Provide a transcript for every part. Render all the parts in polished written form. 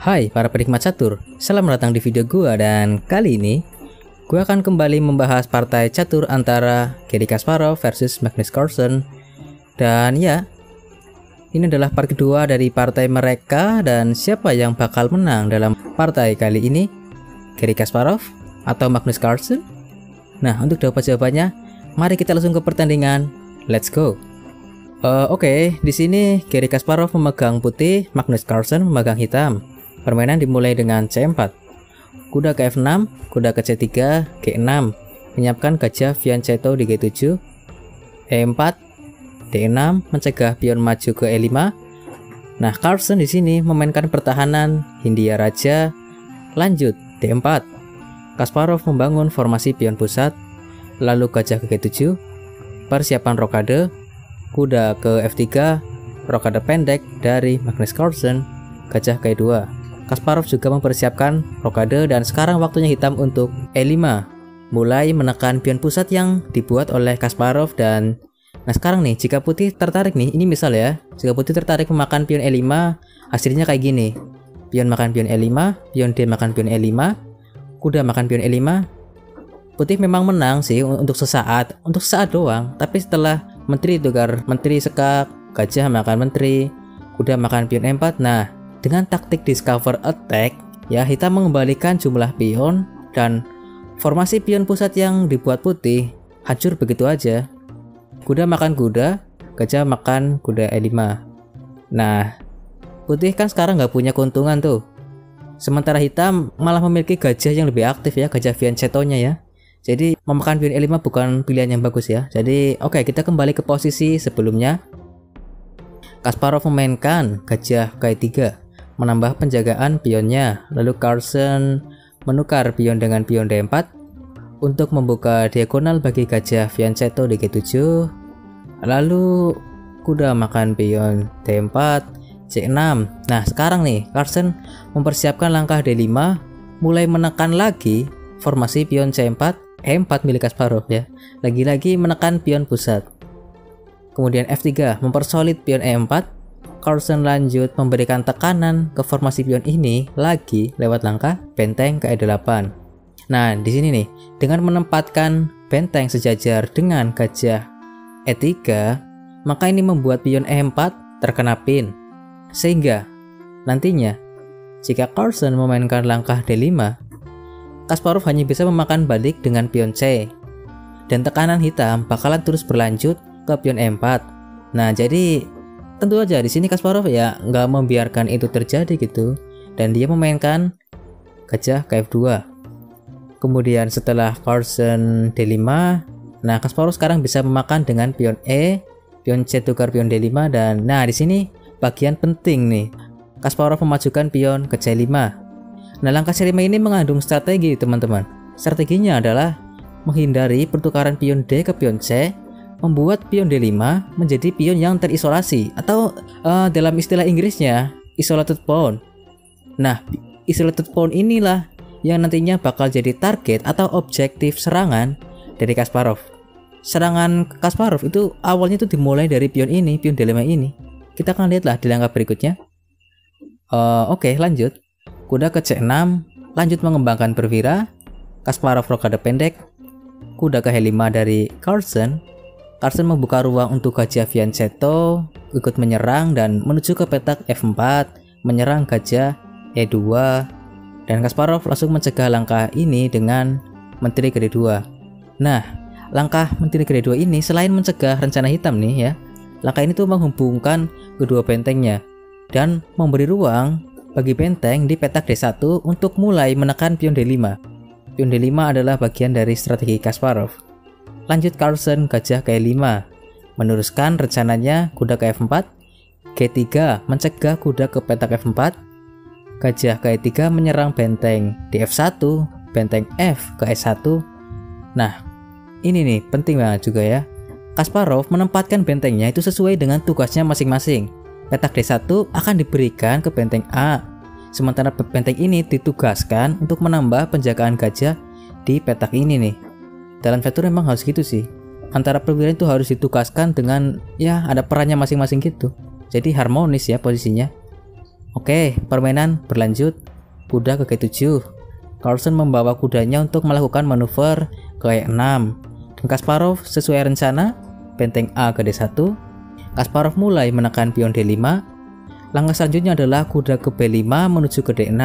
Hai para penikmat catur, selamat datang di video gua dan kali ini gua akan kembali membahas partai catur antara Garry Kasparov versus Magnus Carlsen. Dan ya, ini adalah part kedua dari partai mereka dan siapa yang bakal menang dalam partai kali ini, Garry Kasparov atau Magnus Carlsen? Nah, untuk jawabannya, mari kita langsung ke pertandingan. Let's go. Oke, di sini Garry Kasparov memegang putih, Magnus Carlsen memegang hitam. Permainan dimulai dengan C4, kuda ke F6, kuda ke C3, G6, menyiapkan gajah fianchetto di G7, E4, D6, mencegah pion maju ke E5. Nah, Carlsen di sini memainkan pertahanan Hindia Raja, lanjut D4. Kasparov membangun formasi pion pusat, lalu gajah ke G7, persiapan rokade, kuda ke F3, rokade pendek dari Magnus Carlsen, gajah ke E2. Kasparov juga mempersiapkan rokade dan sekarang waktunya hitam untuk E5, mulai menekan pion pusat yang dibuat oleh Kasparov. Dan nah sekarang nih, jika putih tertarik nih, ini misal ya, jika putih tertarik memakan pion E5, hasilnya kayak gini. Pion makan pion E5, pion D makan pion E5, kuda makan pion E5. Putih memang menang sih untuk sesaat doang, tapi setelah menteri tukar menteri sekak, gajah makan menteri, kuda makan pion E4. Nah, dengan taktik discover attack, ya hitam mengembalikan jumlah pion dan formasi pion pusat yang dibuat putih hancur begitu aja. Kuda makan kuda, gajah makan kuda E5. Nah, putih kan sekarang nggak punya keuntungan tuh. Sementara hitam malah memiliki gajah yang lebih aktif ya, gajah fianchetto-nya ya. Jadi memakan pion E5 bukan pilihan yang bagus ya. Jadi oke, kita kembali ke posisi sebelumnya. Kasparov memainkan gajah ke E3, menambah penjagaan pionnya. Lalu Carlsen menukar pion dengan pion D4 untuk membuka diagonal bagi gajah fianchetto di G7. Lalu kuda makan pion D4, C6. Nah sekarang nih, Carlsen mempersiapkan langkah D5, mulai menekan lagi formasi pion C4, E4 milik Kasparov ya. Lagi-lagi menekan pion pusat. Kemudian F3 mempersolid pion E4. Carlsen lanjut memberikan tekanan ke formasi pion ini lagi lewat langkah benteng ke E8. Nah, di sini nih, dengan menempatkan benteng sejajar dengan gajah E3, maka ini membuat pion E4 terkena pin. Sehingga nantinya jika Carlsen memainkan langkah D5, Kasparov hanya bisa memakan balik dengan pion C. Dan tekanan hitam bakalan terus berlanjut ke pion E4. Nah, jadi tentu aja di sini Kasparov ya nggak membiarkan itu terjadi gitu, dan dia memainkan gajah ke F2. Kemudian setelah Carlsen D5, nah Kasparov sekarang bisa memakan dengan pion E, pion C tukar pion D5. Dan nah di sini bagian penting nih, Kasparov memajukan pion ke C5. Nah langkah C5 ini mengandung strategi teman-teman. Strateginya adalah menghindari pertukaran pion D ke pion C, membuat pion D5 menjadi pion yang terisolasi atau dalam istilah Inggrisnya isolated pawn. Nah, isolated pawn inilah yang nantinya bakal jadi target atau objektif serangan dari Kasparov. Serangan Kasparov itu awalnya itu dimulai dari pion ini, pion D5 ini. Kita akan lihatlah di langkah berikutnya. Oke, lanjut. Kuda ke C6, lanjut mengembangkan perwira. Kasparov rokade pendek. Kuda ke H5 dari Carlsen. Carlsen membuka ruang untuk gajah fianchetto ikut menyerang dan menuju ke petak F4, menyerang gajah E2, dan Kasparov langsung mencegah langkah ini dengan menteri ke D2. Nah, langkah menteri ke D2 ini selain mencegah rencana hitam nih ya, langkah ini tuh menghubungkan kedua bentengnya dan memberi ruang bagi benteng di petak D1 untuk mulai menekan pion D5. Pion D5 adalah bagian dari strategi Kasparov. Lanjut Carlsen gajah ke E5, meneruskan rencananya kuda ke F4, G3 mencegah kuda ke petak F4, gajah ke E3 menyerang benteng di F1, benteng F ke S1. Nah, ini nih penting banget juga ya. Kasparov menempatkan bentengnya itu sesuai dengan tugasnya masing-masing. Petak D1 akan diberikan ke benteng A, sementara benteng ini ditugaskan untuk menambah penjagaan gajah di petak ini nih. Dalam catur memang harus gitu sih. Antara perwira itu harus ditugaskan dengan ya ada perannya masing-masing gitu. Jadi harmonis ya posisinya. Oke, permainan berlanjut. Kuda ke G7. Carlsen membawa kudanya untuk melakukan manuver ke E6. Dan Kasparov sesuai rencana, benteng A ke D1. Kasparov mulai menekan pion D5. Langkah selanjutnya adalah kuda ke B5 menuju ke D6.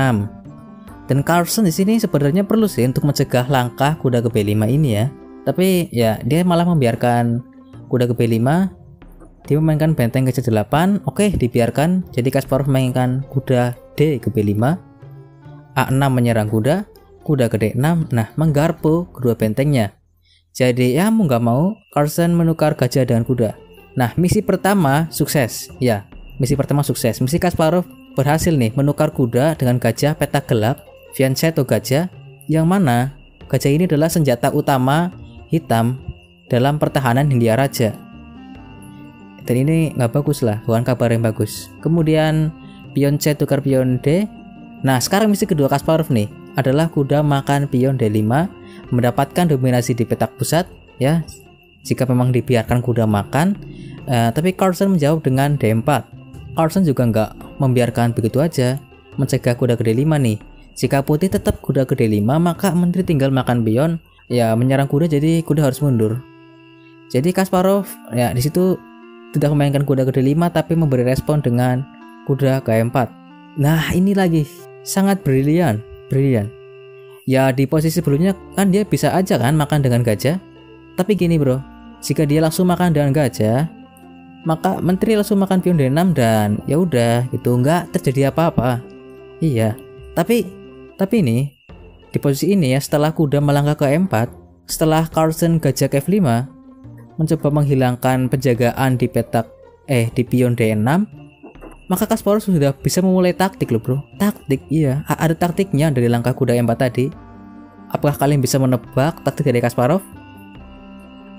Dan Carlsen di sini sebenarnya perlu sih untuk mencegah langkah kuda ke B5 ini ya. Tapi ya dia malah membiarkan kuda ke B5. Dia memainkan benteng ke C8. Oke, dibiarkan. Jadi Kasparov memainkan kuda D ke B5. A6 menyerang kuda ke D6. Nah, menggarpu kedua bentengnya. Jadi ya mau nggak mau Carlsen menukar gajah dengan kuda. Nah, misi pertama sukses. Ya, misi pertama sukses. Misi Kasparov berhasil nih menukar kuda dengan gajah petak gelap, fianchetto gajah, yang mana gajah ini adalah senjata utama hitam dalam pertahanan Hindia Raja. Dan ini nggak bagus lah, bukan kabar yang bagus. Kemudian pion C tukar pion D. Nah, sekarang misi kedua Kasparov nih adalah kuda makan pion D5, mendapatkan dominasi di petak pusat ya. Jika memang dibiarkan kuda makan, tapi Carlsen menjawab dengan D4. Carlsen juga nggak membiarkan begitu aja, mencegah kuda ke D5 nih. Jika putih tetap kuda ke D5, maka menteri tinggal makan pion, ya menyerang kuda, jadi kuda harus mundur. Jadi Kasparov ya di situ tidak memainkan kuda ke D5 tapi memberi respon dengan kuda ke E4. Nah, ini lagi sangat brilian. Ya di posisi sebelumnya kan dia bisa aja kan makan dengan gajah. Tapi gini bro, jika dia langsung makan dengan gajah, maka menteri langsung makan pion D6 dan ya udah gitu, nggak terjadi apa-apa. Iya. Tapi ini di posisi ini ya, setelah kuda melangkah ke E4, setelah Carlsen gajah ke F5 mencoba menghilangkan penjagaan di petak di pion D6, maka Kasparov sudah bisa memulai taktik loh bro. Taktik, iya, ada taktiknya dari langkah kuda E4 tadi. Apakah kalian bisa menebak taktik dari Kasparov?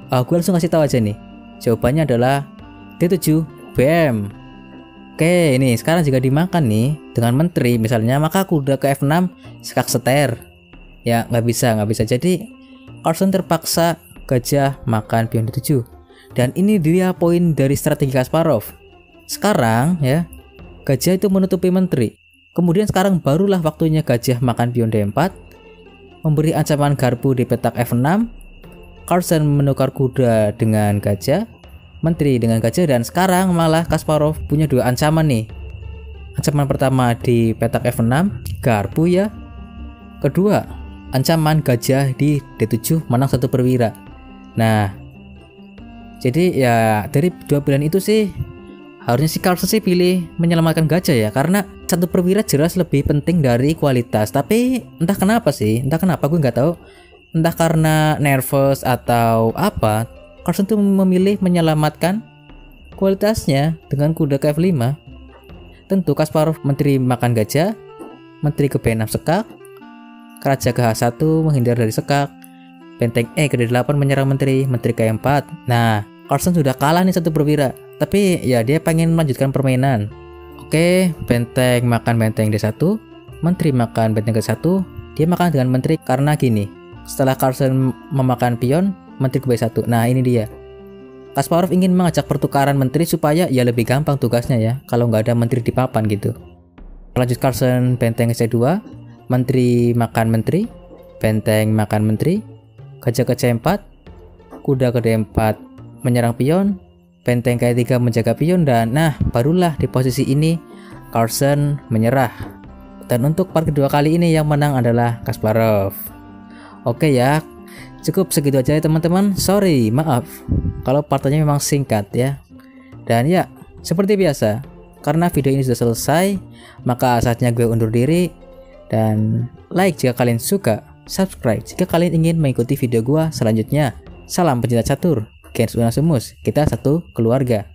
Gue langsung kasih tahu aja nih. Jawabannya adalah D7 BM. Oke, ini sekarang jika dimakan nih dengan menteri misalnya, maka kuda ke F6 sekak seter. Ya nggak bisa. Jadi Carlsen terpaksa gajah makan pion D7. Dan ini dia poin dari strategi Kasparov. Sekarang ya, gajah itu menutupi menteri. Kemudian sekarang barulah waktunya gajah makan pion D4, memberi ancaman garpu di petak F6. Carlsen menukar kuda dengan gajah, menteri dengan gajah, dan sekarang malah Kasparov punya dua ancaman nih. Ancaman pertama di petak F6, garpu ya. Kedua, ancaman gajah di D7 menang 1 perwira. Nah, jadi ya dari dua pilihan itu sih harusnya si Carlsen sih pilih menyelamatkan gajah ya, karena 1 perwira jelas lebih penting dari kualitas. Tapi entah kenapa gue nggak tahu, entah karena nervous atau apa, Carlsen tuh memilih menyelamatkan kualitasnya dengan kuda ke F5. Tentu Kasparov menteri makan gajah, menteri ke B6 sekak, raja ke H1 menghindar dari sekak, benteng E ke D8 menyerang menteri ke E4. Nah, Carlsen sudah kalah nih 1 perwira, tapi ya dia pengen melanjutkan permainan. Oke, benteng makan benteng D1, menteri makan benteng ke-1. Dia makan dengan menteri karena gini, setelah Carlsen memakan pion, menteri ke B1. Nah, ini dia. Kasparov ingin mengajak pertukaran menteri supaya ya lebih gampang tugasnya ya, kalau nggak ada menteri di papan gitu. Lanjut Carlsen benteng ke C2, menteri makan menteri, benteng makan menteri, gajah ke C4, kuda ke D4 menyerang pion, benteng ke E3 menjaga pion, dan nah barulah di posisi ini Carlsen menyerah. Dan untuk part kedua kali ini yang menang adalah Kasparov. Oke ya, cukup segitu aja ya teman-teman. Sorry, maaf kalau partnya memang singkat ya. Dan ya, seperti biasa, karena video ini sudah selesai, maka saatnya gue undur diri. Dan like jika kalian suka, subscribe jika kalian ingin mengikuti video gue selanjutnya. Salam pencinta catur, Gens Unasumus, kita satu keluarga.